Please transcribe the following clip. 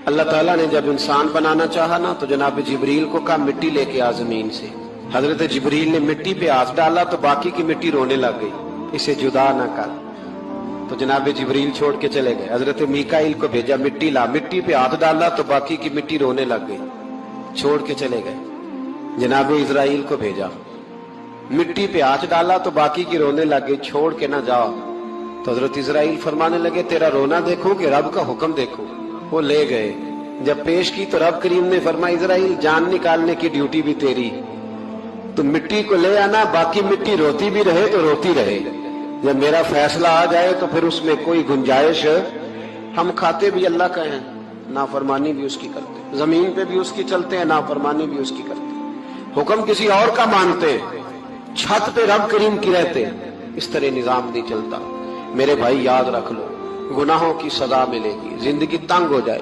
اللہ تعالیٰ نے جب انسان بنانا چاہا نا تو جناب جبریل کو کہا مٹی لے کے آ زمین سے. حضرت جبریل نے مٹی پہ ہاتھ ڈالا تو باقی کی مٹی رونے لگ گئی, اسے جدا نہ کر. تو جناب جبریل چھوڑ کے چلے گئے. حضرت میکائیل کو بھیجا, مٹی لا. مٹی پہ ہاتھ ڈالا تو باقی کی مٹی رونے لگ گئی, چھوڑ کے چلے گئے. جناب اسرائیل کو بھیجا, مٹی پہ ہاتھ ڈالا تو باقی کی رونے لگ گئی, چھوڑ کے نہ جاؤ. تو حضرت اسرائیل فرمانے لگے تیرا رونا دیکھوں کہ رب کا حکم دیکھوں. وہ لے گئے. جب پیش کی تو رب کریم نے فرمایا اسرائیل جان نکالنے کی ڈیوٹی بھی تیری, تو مٹی کو لے آنا, باقی مٹی روتی بھی رہے تو روتی رہے. جب میرا فیصلہ آ جائے تو پھر اس میں کوئی گنجائش, ہم کھاتے بھی اللہ کا ہیں, نافرمانی بھی اس کی کرتے, زمین پہ بھی اس کی چلتے ہیں, نافرمانی بھی اس کی کرتے, حکم کسی اور کا مانتے, چھت پہ رب کریم کی رہتے. اس طرح نظام نہیں چلتا. میرے بھائی یاد رکھ لو, گناہوں کی سزا ملے گی, زندگی تنگ ہو جائے.